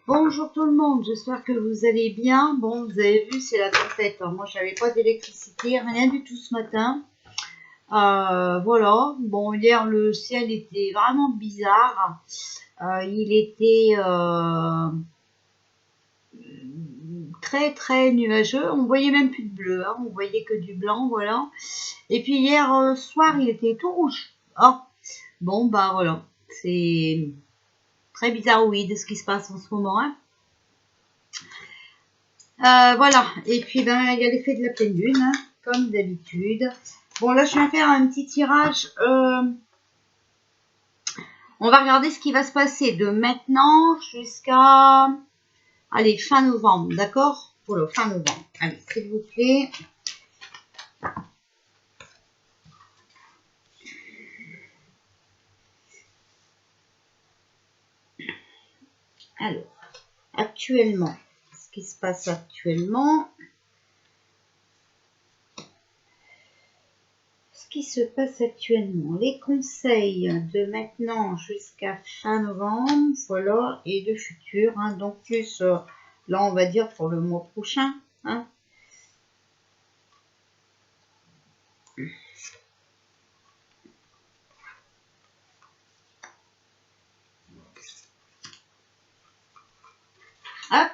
Bonjour tout le monde, j'espère que vous allez bien. Bon, vous avez vu, c'est la tempête. Moi, j'avais pas d'électricité, rien du tout ce matin. Voilà. Bon, hier, le ciel était vraiment bizarre. Il était très, très nuageux. On voyait même plus de bleu, hein. On voyait que du blanc, voilà. Et puis hier soir, il était tout rouge. Oh, bon, bah voilà. C'est très bizarre, oui, de ce qui se passe en ce moment, hein. Voilà, et puis ben il y a l'effet de la pleine lune, hein, comme d'habitude. Bon, là je viens faire un petit tirage. On va regarder ce qui va se passer de maintenant jusqu'à, allez, fin novembre, d'accord? Voilà, fin novembre. Allez, s'il vous plaît. Alors, actuellement, ce qui se passe actuellement. Qui se passe actuellement, les conseils de maintenant jusqu'à fin novembre, voilà, et de futur, hein, donc plus là on va dire pour le mois prochain, hein. Hop.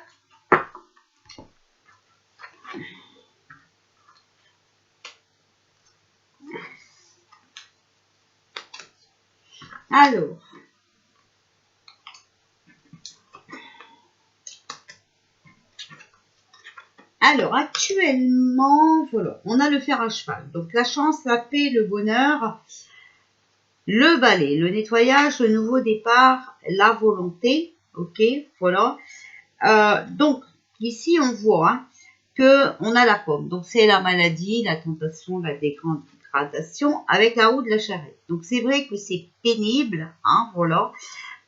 Alors actuellement, voilà, on a le fer à cheval, donc la chance, la paix, le bonheur, le balai, le nettoyage, le nouveau départ, la volonté, ok, voilà. Donc ici on voit, hein, que on a la pomme, donc c'est la maladie, la tentation, la dégradation avec la roue de la charrette. Donc c'est vrai que c'est pénible, hein, voilà,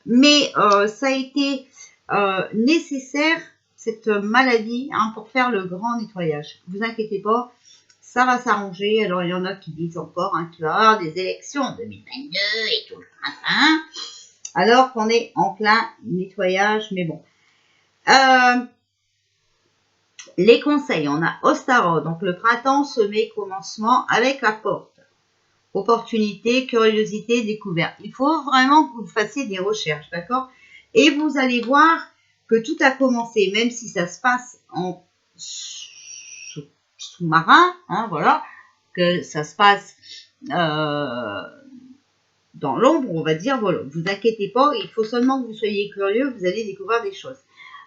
mais ça a été nécessaire, cette maladie, hein, pour faire le grand nettoyage. Vous inquiétez pas, ça va s'arranger. Alors il y en a qui disent encore, hein, qu'il va y avoir des élections en 2022 et tout le train, alors qu'on est en plein nettoyage, mais bon. Les conseils, on a Ostara, donc le printemps, semé, commencement avec la porte. Opportunité, curiosité, découverte. Il faut vraiment que vous fassiez des recherches, d'accord? Et vous allez voir que tout a commencé, même si ça se passe en sous-marin, hein, voilà, que ça se passe dans l'ombre, on va dire, voilà, vous inquiétez pas, il faut seulement que vous soyez curieux, vous allez découvrir des choses.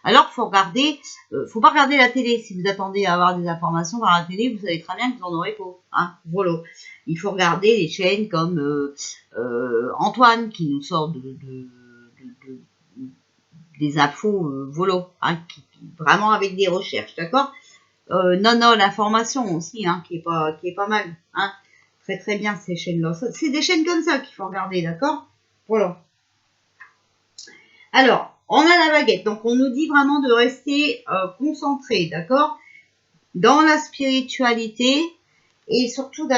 Alors, faut pas regarder la télé. Si vous attendez à avoir des informations par la télé, vous savez très bien que vous en aurez pas, hein, voilà. Il faut regarder les chaînes comme Antoine qui nous sort des infos, voilà, hein, vraiment avec des recherches, d'accord. Non, l'information aussi, hein, qui est pas mal, hein. Très très bien ces chaînes-là. C'est des chaînes comme ça qu'il faut regarder, d'accord? Voilà. Alors, on a la baguette, donc on nous dit vraiment de rester concentré, d'accord? Dans la spiritualité et surtout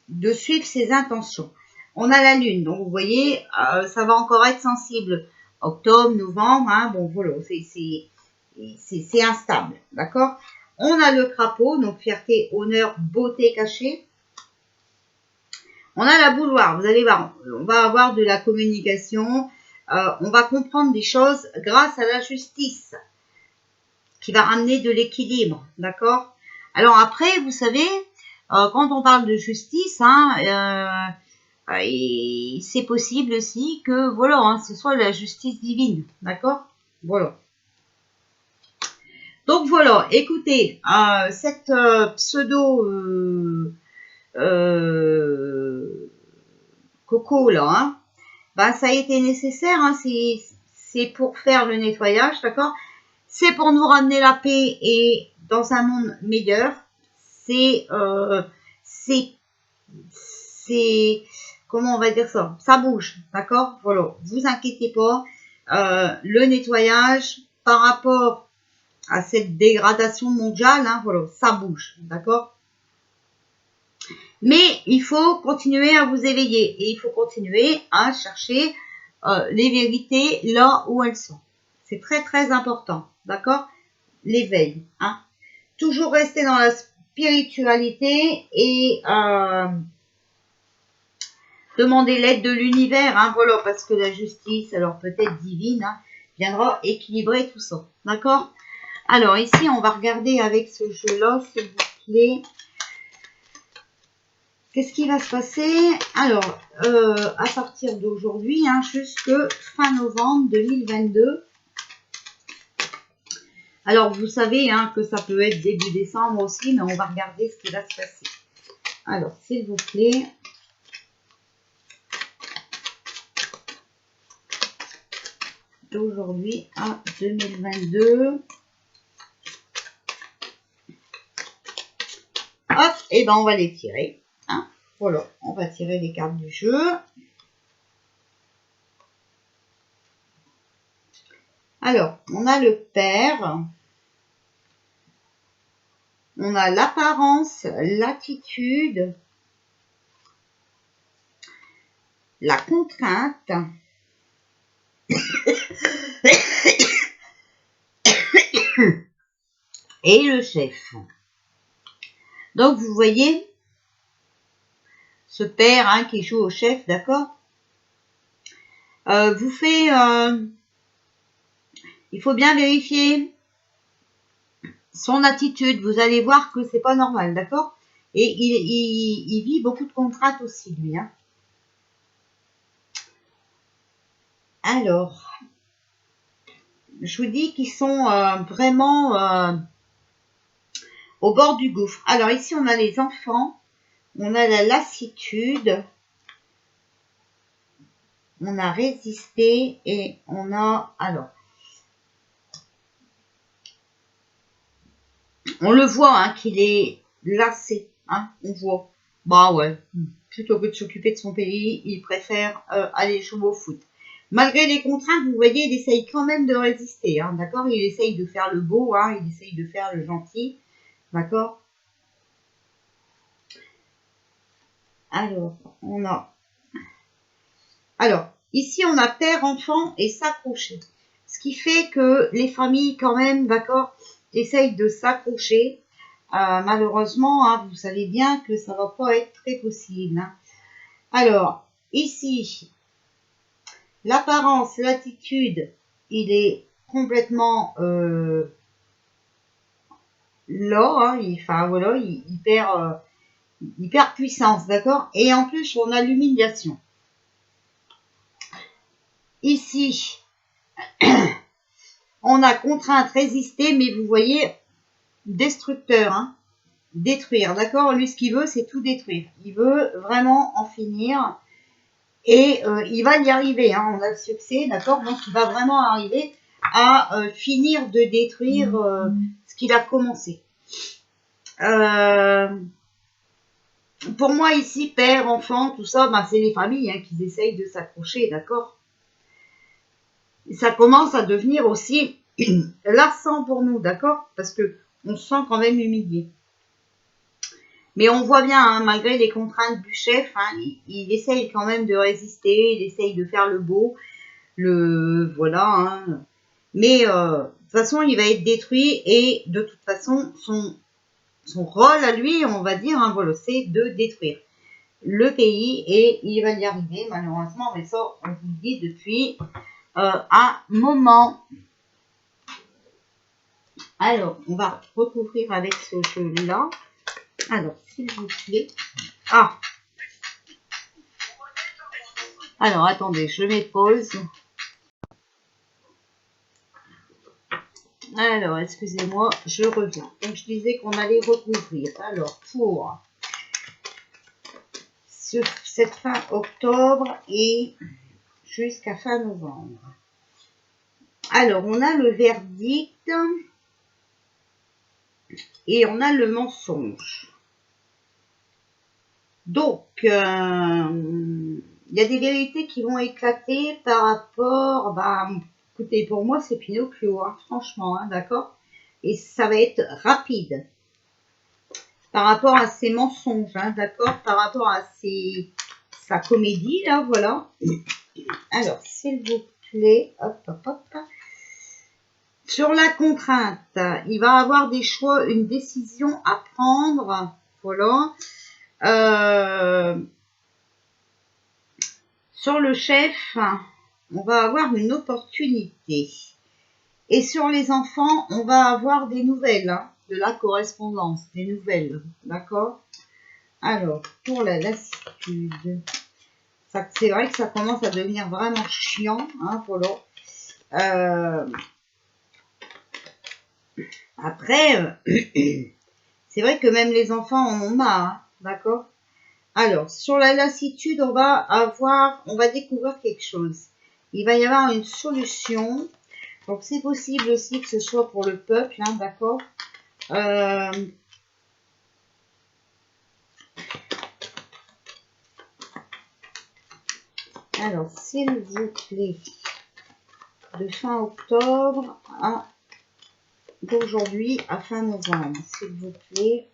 de suivre ses intentions. On a la lune, donc vous voyez, ça va encore être sensible. Octobre, novembre, hein, bon voilà, c'est instable, d'accord? On a le crapaud, donc fierté, honneur, beauté cachée. On a la bouilloire, vous allez voir, on va avoir de la communication, on va comprendre des choses grâce à la justice, qui va ramener de l'équilibre, d'accord? Alors après, vous savez, quand on parle de justice, hein, c'est possible aussi que, voilà, hein, ce soit la justice divine, d'accord? Voilà. Donc voilà, écoutez, cette pseudo coco là, hein, bah, ça a été nécessaire, hein, c'est pour faire le nettoyage, d'accord? C'est pour nous ramener la paix et dans un monde meilleur. C'est, comment on va dire ça? Ça bouge, d'accord? Voilà, vous inquiétez pas. Le nettoyage par rapport à cette dégradation mondiale, hein, voilà, ça bouge, d'accord? Mais il faut continuer à vous éveiller et il faut continuer à chercher les vérités là où elles sont. C'est très très important, d'accord? L'éveil, hein. Toujours rester dans la spiritualité et demander l'aide de l'univers, hein, voilà, parce que la justice, alors peut-être divine, hein, viendra équilibrer tout ça, d'accord? Alors ici, on va regarder avec ce jeu-là, s'il vous plaît. Qu'est-ce qui va se passer? Alors, à partir d'aujourd'hui, hein, jusque fin novembre 2022. Alors, vous savez hein, que ça peut être début décembre aussi, mais on va regarder ce qui va se passer. Alors, s'il vous plaît. D'aujourd'hui à 2022. Hop, et ben on va les tirer. Hein. Voilà, on va tirer les cartes du jeu. Alors, on a le père. On a l'apparence, l'attitude, la contrainte. Et le chef. Donc, vous voyez, ce père hein, qui joue au chef, d'accord, vous fait... il faut bien vérifier son attitude. Vous allez voir que c'est pas normal, d'accord. Et il vit beaucoup de contraintes aussi, lui. Hein. Alors, je vous dis qu'ils sont vraiment au bord du gouffre. Alors ici, on a les enfants, on a la lassitude, on a résisté et on a... Alors, on le voit hein, qu'il est lassé, hein, on voit. Bah ouais, plutôt que de s'occuper de son pays, il préfère aller jouer au foot. Malgré les contraintes, vous voyez, il essaye quand même de résister, hein, d'accord? Il essaye de faire le beau, hein, il essaye de faire le gentil, d'accord? Alors, on a... Alors, ici, on a père, enfant et s'accrocher. Ce qui fait que les familles, quand même, d'accord, essayent de s'accrocher. Malheureusement, hein, vous savez bien que ça va pas être très possible. Hein. Alors, ici, l'apparence, l'attitude, il est complètement là. Hein, voilà, il perd puissance, d'accord? Et en plus, on a l'humiliation. Ici, on a contrainte, résister, mais vous voyez, destructeur, hein, détruire, d'accord? Lui, ce qu'il veut, c'est tout détruire. Il veut vraiment en finir et il va y arriver. Hein. On a le succès, d'accord? Donc, il va vraiment arriver à finir de détruire ce qu'il a commencé. Pour moi, ici, père, enfant, tout ça, ben, c'est les familles hein, qui essayent de s'accrocher, d'accord? Ça commence à devenir aussi lassant pour nous, d'accord? Parce que on se sent quand même humilié. Mais on voit bien, hein, malgré les contraintes du chef, hein, il essaye quand même de résister, il essaye de faire le beau, voilà. Hein. Mais de toute façon, il va être détruit et de toute façon, son rôle à lui, on va dire, hein, voilà, c'est de détruire le pays et il va y arriver malheureusement. Mais ça, on vous le dit depuis un moment. Alors, on va recouvrir avec ce jeu-là. Alors, s'il vous plaît. Ah! Alors, attendez, je mets pause. Alors, excusez-moi, je reviens. Donc, je disais qu'on allait recouvrir. Alors, pour cette fin octobre et jusqu'à fin novembre. Alors, on a le verdict et on a le mensonge. Donc, il y a des vérités qui vont éclater par rapport, bah, écoutez, pour moi, c'est Pinocchio, hein, franchement, hein, d'accord? Et ça va être rapide. Par rapport à ses mensonges, hein, d'accord? Par rapport à sa comédie, là, voilà. Alors, s'il vous plaît, hop, hop, hop. Sur la contrainte, il va avoir des choix, une décision à prendre. Voilà. Sur le chef, on va avoir une opportunité. Et sur les enfants, on va avoir des nouvelles, de la correspondance, des nouvelles. D'accord? Alors, pour la lassitude, c'est vrai que ça commence à devenir vraiment chiant, Polo. Après, c'est vrai que même les enfants en ont marre, d'accord? Alors, sur la lassitude, on va découvrir quelque chose. Il va y avoir une solution. Donc, c'est possible aussi que ce soit pour le peuple, d'accord? Alors, s'il vous plaît, de fin octobre à d'aujourd'hui à fin novembre, s'il vous plaît.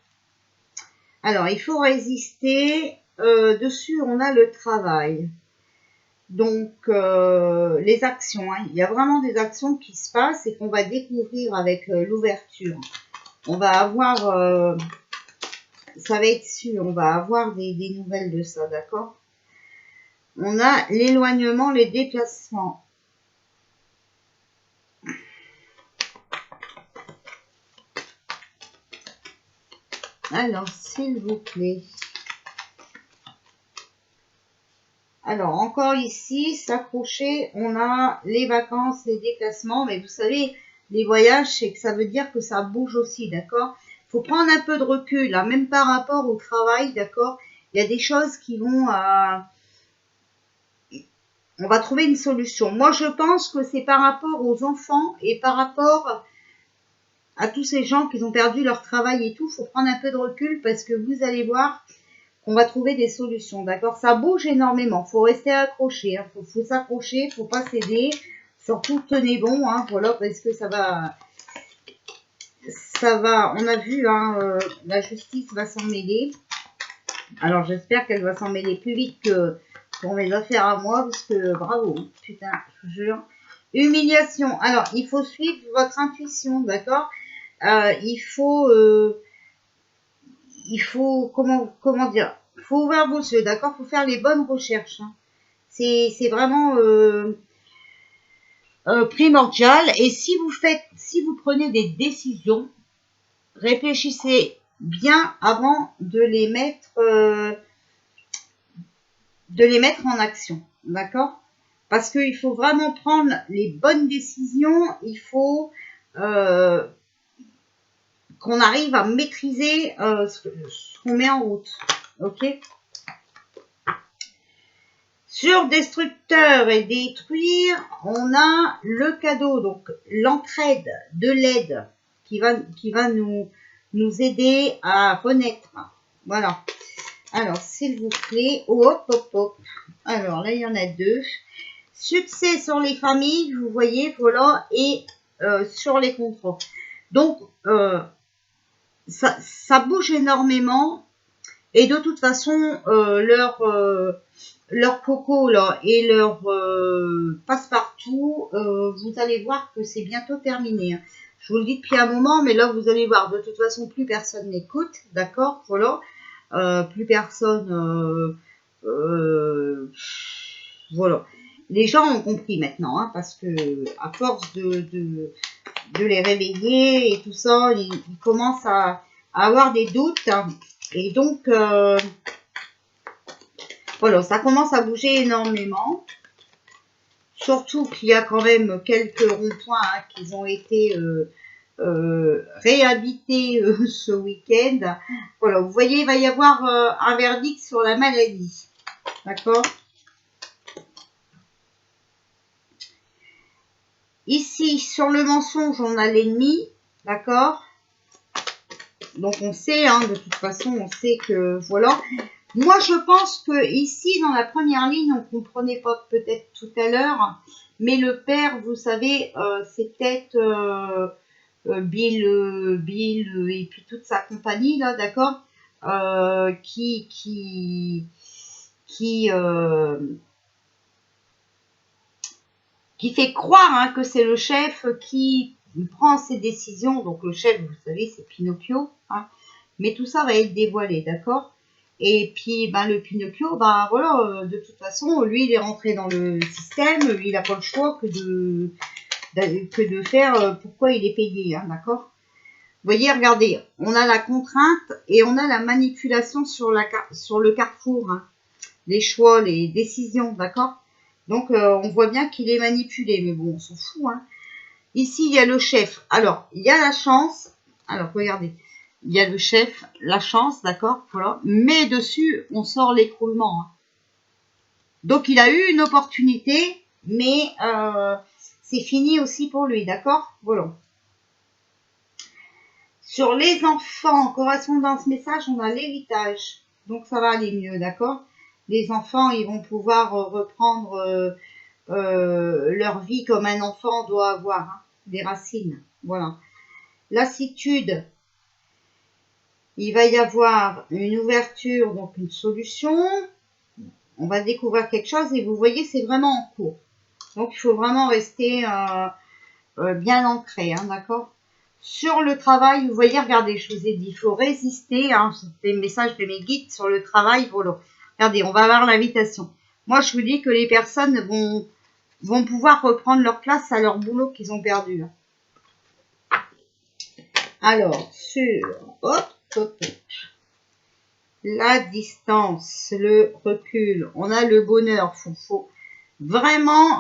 Alors, il faut résister. Dessus, on a le travail. Donc, les actions. Il y a vraiment des actions qui se passent et qu'on va découvrir avec l'ouverture. On va avoir... ça va être sûr, on va avoir des nouvelles de ça, d'accord? On a l'éloignement, les déplacements. Alors, s'il vous plaît. Alors, encore ici, s'accrocher, on a les vacances, les déplacements. Mais vous savez, les voyages, c'est que ça veut dire que ça bouge aussi, d'accord? Il faut prendre un peu de recul, même par rapport au travail, d'accord? Il y a des choses qui vont... on va trouver une solution. Moi, je pense que c'est par rapport aux enfants et par rapport à tous ces gens qui ont perdu leur travail et tout. Il faut prendre un peu de recul parce que vous allez voir qu'on va trouver des solutions, d'accord? Ça bouge énormément. Il faut rester accroché. Faut s'accrocher, il ne faut pas céder. Surtout, tenez bon, voilà, parce que ça va... On a vu, la justice va s'en mêler. Alors, j'espère qu'elle va s'en mêler plus vite que pour mes affaires à moi, parce que bravo, putain, je vous jure. Humiliation. Alors, il faut suivre votre intuition, d'accord? Il faut, comment dire? Il faut ouvrir vos yeux, d'accord? Il faut faire les bonnes recherches. C'est vraiment primordial. Et si vous prenez des décisions, réfléchissez bien avant de les mettre en action, d'accord? Parce qu'il faut vraiment prendre les bonnes décisions, il faut qu'on arrive à maîtriser ce qu'on met en route, ok? Sur destructeur et détruire, on a le cadeau, donc l'entraide de l'aide qui va nous aider à renaître. Voilà. Alors, s'il vous plaît, hop, hop, hop. Alors là, il y en a deux. Succès sur les familles, vous voyez, voilà, et sur les contrats. Donc, ça bouge énormément. Et de toute façon, leur coco là et leur passe-partout, vous allez voir que c'est bientôt terminé. Je vous le dis depuis un moment, mais là, vous allez voir, de toute façon, plus personne n'écoute, d'accord? Voilà. Plus personne... voilà. Les gens ont compris maintenant, parce que à force de les réveiller et tout ça, ils commencent à avoir des doutes. Et donc, voilà, ça commence à bouger énormément. Surtout qu'il y a quand même quelques ronds-points qui ont été réhabités ce week-end. Voilà, vous voyez, il va y avoir un verdict sur la maladie. D'accord? Ici, sur le mensonge, on a l'ennemi. D'accord? Donc, on sait, de toute façon, on sait que, voilà. Moi, je pense que ici, dans la première ligne, on ne comprenait pas peut-être tout à l'heure, mais le père, vous savez, c'est peut-être Bill et puis toute sa compagnie, là, d'accord, qui fait croire que c'est le chef qui il prend ses décisions. Donc le chef, vous savez, c'est Pinocchio. Hein, mais tout ça va être dévoilé, d'accord? Et puis, ben, le Pinocchio, ben voilà, de toute façon, lui, il est rentré dans le système. Il n'a pas le choix que de faire pourquoi il est payé, hein, d'accord? Vous voyez, regardez, on a la contrainte et on a la manipulation sur le carrefour. Hein, les choix, les décisions, d'accord? Donc, on voit bien qu'il est manipulé, mais bon, on s'en fout. Hein. Ici, il y a le chef. Alors, il y a la chance. Alors, regardez. Il y a le chef, la chance, d'accord? Voilà. Mais dessus, on sort l'écroulement. Hein. Donc, il a eu une opportunité, mais c'est fini aussi pour lui, d'accord? Voilà. Sur les enfants, en correspondance message, on a l'héritage. Donc, ça va aller mieux, d'accord? Les enfants, ils vont pouvoir reprendre leur vie comme un enfant doit avoir, hein, des racines. Voilà. Lassitude, il va y avoir une ouverture, donc une solution. On va découvrir quelque chose et vous voyez, c'est vraiment en cours. Donc, il faut vraiment rester bien ancré, hein, d'accord? Sur le travail, vous voyez, regardez, je vous ai dit, il faut résister. Hein, c'était le message de mes guides sur le travail. Voilà. Regardez, on va avoir l'invitation. Moi, je vous dis que les personnes vont pouvoir reprendre leur place à leur boulot qu'ils ont perdu. Alors, hop, la distance, le recul, on a le bonheur. Faut vraiment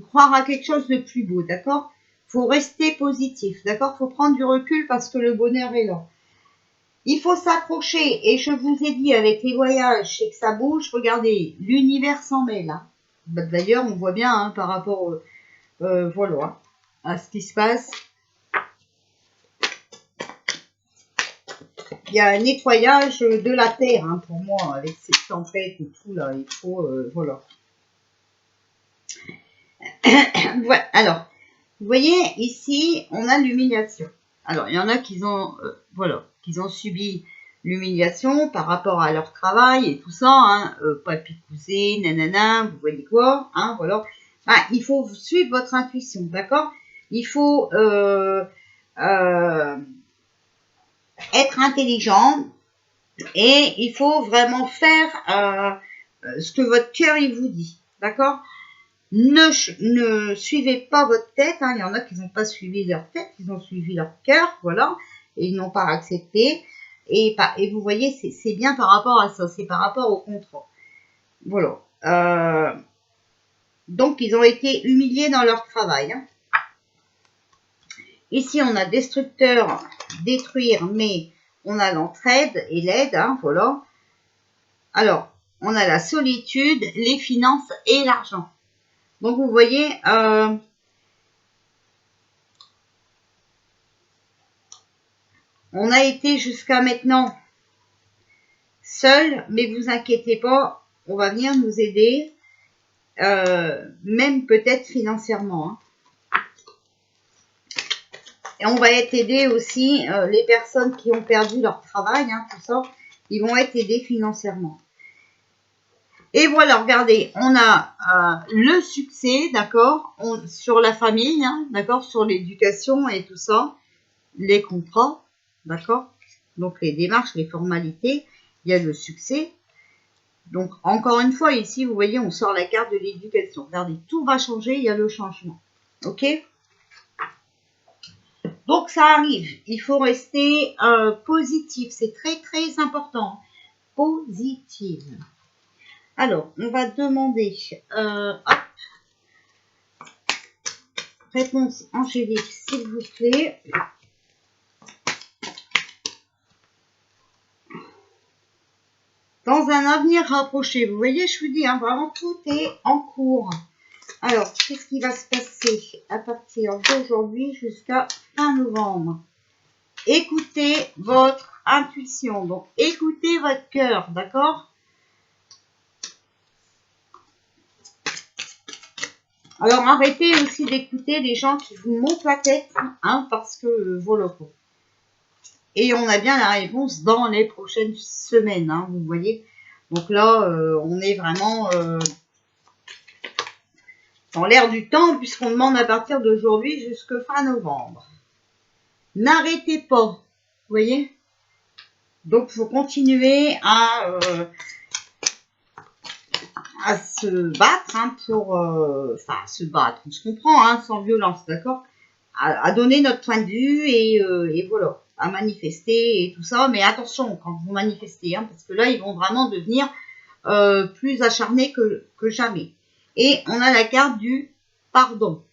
croire à quelque chose de plus beau, d'accord? Faut rester positif, d'accord? Faut prendre du recul parce que le bonheur est là. Il faut s'accrocher, et je vous ai dit avec les voyages, c'est que ça bouge. Regardez, l'univers s'en mêle. Hein. D'ailleurs, on voit bien hein, par rapport voilà, à ce qui se passe. Il y a un nettoyage de la terre hein, pour moi, avec ces tempêtes et tout là. Il faut, voilà. Voilà. Alors, vous voyez, ici, on a l'humiliation. Alors, il y en a qui ont, voilà, qui ont subi l'humiliation par rapport à leur travail et tout ça, hein, papy cousin, nanana, vous voyez quoi, hein, voilà. Ben, il faut suivre votre intuition, d'accord? Il faut être intelligent et il faut vraiment faire ce que votre cœur il vous dit, d'accord? Ne suivez pas votre tête, hein. Il y en a qui n'ont pas suivi leur tête, ils ont suivi leur cœur, voilà, et ils n'ont pas accepté. Et vous voyez, c'est bien par rapport à ça, c'est par rapport au contrat. Voilà. Donc, ils ont été humiliés dans leur travail. Hein. Ici, on a destructeur, détruire, mais on a l'entraide et l'aide, hein, voilà. Alors, on a la solitude, les finances et l'argent. Donc, vous voyez, on a été jusqu'à maintenant seul, mais vous inquiétez pas, on va venir nous aider, même peut-être financièrement. Hein. Et on va être aidé aussi, les personnes qui ont perdu leur travail, hein, tout ça, ils vont être aidés financièrement. Et voilà, regardez, on a le succès, d'accord, sur la famille, hein, d'accord, sur l'éducation et tout ça, les contrats, d'accord, donc les démarches, les formalités, il y a le succès. Donc, encore une fois, ici, vous voyez, on sort la carte de l'éducation. Regardez, tout va changer, il y a le changement. OK? Donc, ça arrive. Il faut rester positif. C'est très, très important. Positif. Alors, on va demander, hop, réponse angélique, s'il vous plaît. Dans un avenir rapproché, vous voyez, je vous dis, hein, vraiment, tout est en cours. Alors, qu'est-ce qui va se passer à partir d'aujourd'hui jusqu'à fin novembre? Écoutez votre intuition. Donc, écoutez votre cœur, d'accord? Alors, arrêtez aussi d'écouter les gens qui vous montent la tête, hein, parce que voilà quoi. Et on a bien la réponse dans les prochaines semaines, hein, vous voyez. Donc là, on est vraiment dans l'air du temps, puisqu'on demande à partir d'aujourd'hui jusqu'à fin novembre. N'arrêtez pas, vous voyez? Donc, il faut continuer à se battre, hein, enfin, se battre, on se comprend, hein, sans violence, d'accord? À donner notre point de vue et voilà, à manifester et tout ça. Mais attention quand vous manifestez, hein, parce que là, ils vont vraiment devenir plus acharnés que jamais. Et on a la carte du pardon.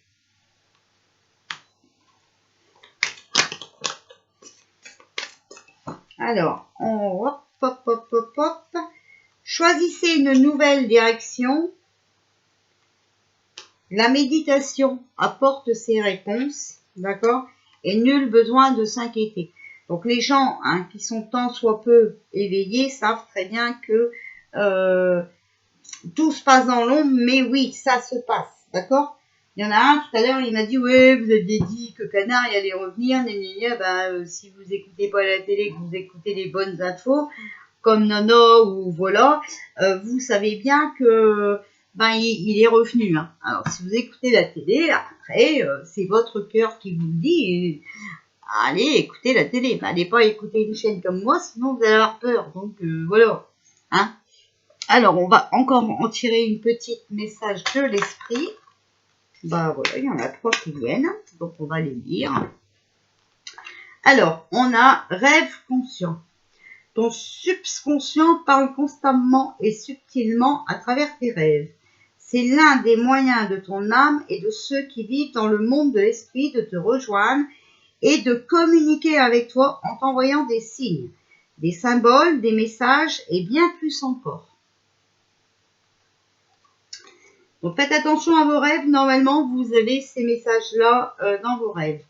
Alors, hop, hop, hop, hop, hop. Choisissez une nouvelle direction. La méditation apporte ses réponses, d'accord? Et nul besoin de s'inquiéter. Donc les gens, hein, qui sont tant soit peu éveillés savent très bien que tout se passe dans l'ombre, mais oui, ça se passe, d'accord? Il y en a un tout à l'heure, il m'a dit, ouais, vous aviez dit que Canard il allait revenir, si vous écoutez pas la télé, que vous écoutez les bonnes infos, comme Nana ou voilà, vous savez bien que il est revenu. Hein. Alors si vous écoutez la télé, après c'est votre cœur qui vous le dit. Et, allez écoutez la télé, allez pas écouter une chaîne comme moi, sinon vous allez avoir peur. Donc voilà. Hein. Alors on va encore en tirer une petite message de l'esprit. Voilà, il y en a 3 qui viennent, donc on va les lire. Alors on a rêve conscient. Ton subconscient parle constamment et subtilement à travers tes rêves. C'est l'un des moyens de ton âme et de ceux qui vivent dans le monde de l'esprit de te rejoindre et de communiquer avec toi en t'envoyant des signes, des symboles, des messages et bien plus encore. Donc faites attention à vos rêves. Normalement, vous avez ces messages-là dans vos rêves.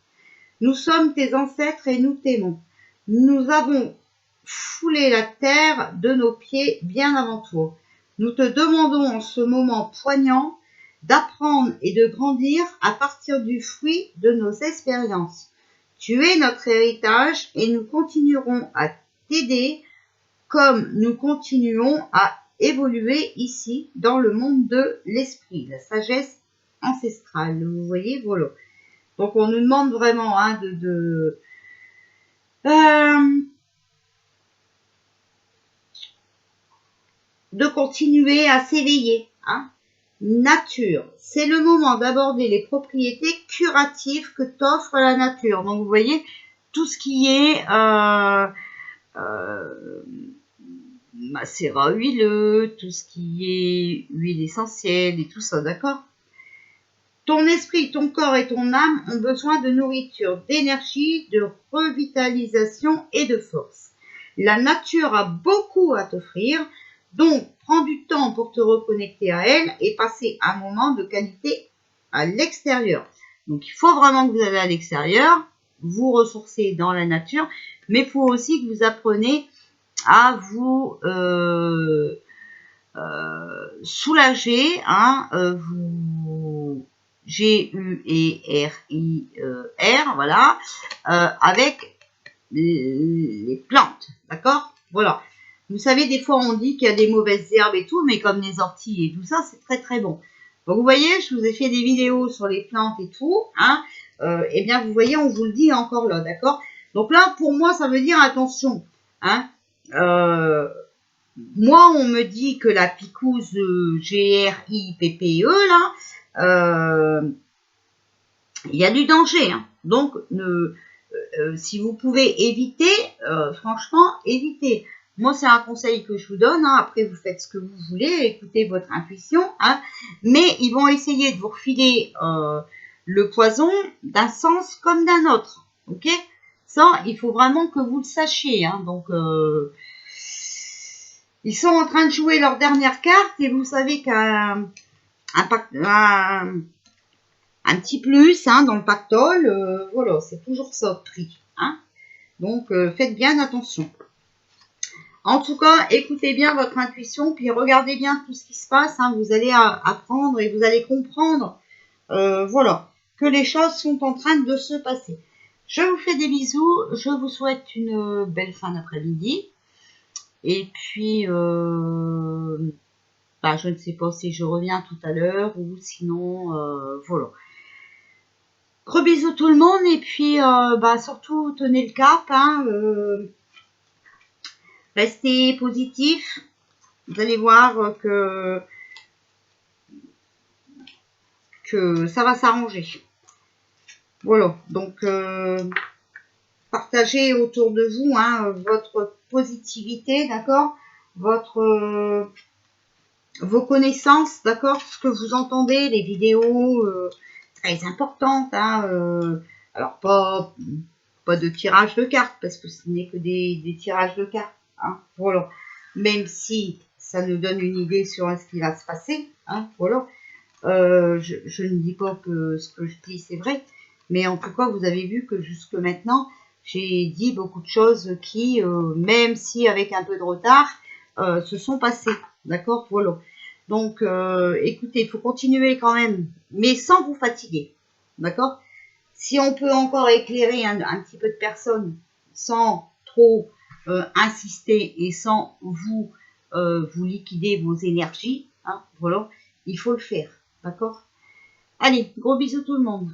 Nous sommes tes ancêtres et nous t'aimons. Nous avons foulé la terre de nos pieds bien avant toi. Nous te demandons en ce moment poignant d'apprendre et de grandir à partir du fruit de nos expériences. Tu es notre héritage et nous continuerons à t'aider comme nous continuons à évoluer ici dans le monde de l'esprit, la sagesse ancestrale. Vous voyez, voilà. Donc on nous demande vraiment de continuer à s'éveiller. Hein. Nature, c'est le moment d'aborder les propriétés curatives que t'offre la nature. Donc vous voyez, tout ce qui est macérat huileux, tout ce qui est huile essentielle et tout ça, d'accord? Ton esprit, ton corps et ton âme ont besoin de nourriture, d'énergie, de revitalisation et de force. La nature a beaucoup à t'offrir, donc prends du temps pour te reconnecter à elle et passer un moment de qualité à l'extérieur. Donc il faut vraiment que vous allez à l'extérieur, vous ressourcer dans la nature, mais il faut aussi que vous appreniez à vous soulager, hein, vous G-U-E-R-I-R, voilà, avec les plantes, d'accord? Voilà. Vous savez, des fois, on dit qu'il y a des mauvaises herbes et tout, mais comme les orties et tout ça, c'est très, très bon. Donc, vous voyez, je vous ai fait des vidéos sur les plantes et tout, hein. Eh bien, vous voyez, on vous le dit encore là, d'accord? Donc là, pour moi, ça veut dire attention, hein. Moi, on me dit que la picouse GRIPPE, là, il y a du danger. Hein. Donc, si vous pouvez éviter, franchement, évitez. Moi, c'est un conseil que je vous donne. Hein. Après, vous faites ce que vous voulez, écoutez votre intuition. Hein. Mais ils vont essayer de vous refiler le poison d'un sens comme d'un autre. Ok? Ça, il faut vraiment que vous le sachiez. Hein. Donc, ils sont en train de jouer leur dernière carte et vous savez qu'un petit plus, hein, dans le pactole, voilà, c'est toujours ça de prix. Hein. Donc, faites bien attention. En tout cas, écoutez bien votre intuition, puis regardez bien tout ce qui se passe. Hein, vous allez apprendre et vous allez comprendre, voilà, que les choses sont en train de se passer. Je vous fais des bisous. Je vous souhaite une belle fin d'après-midi. Et puis, Bah, je ne sais pas si je reviens tout à l'heure ou sinon, voilà. Gros bisous tout le monde et puis bah, surtout tenez le cap, hein, restez positif. Vous allez voir que ça va s'arranger. Voilà, donc partagez autour de vous hein, votre positivité, d'accord, vos connaissances, d'accord, ce que vous entendez, les vidéos très importantes, hein, alors pas de tirage de cartes, parce que ce n'est que des tirages de cartes, hein, voilà, même si ça nous donne une idée sur ce qui va se passer, hein, voilà. Je ne dis pas que ce que je dis c'est vrai, mais en tout cas vous avez vu que jusque maintenant j'ai dit beaucoup de choses qui, même si avec un peu de retard, se sont passées, d'accord, voilà. Donc écoutez, il faut continuer quand même, mais sans vous fatiguer, d'accord. Si on peut encore éclairer un petit peu de personnes sans trop insister et sans vous vous liquider vos énergies, hein, voilà, il faut le faire. D'accord? Allez, gros bisous tout le monde.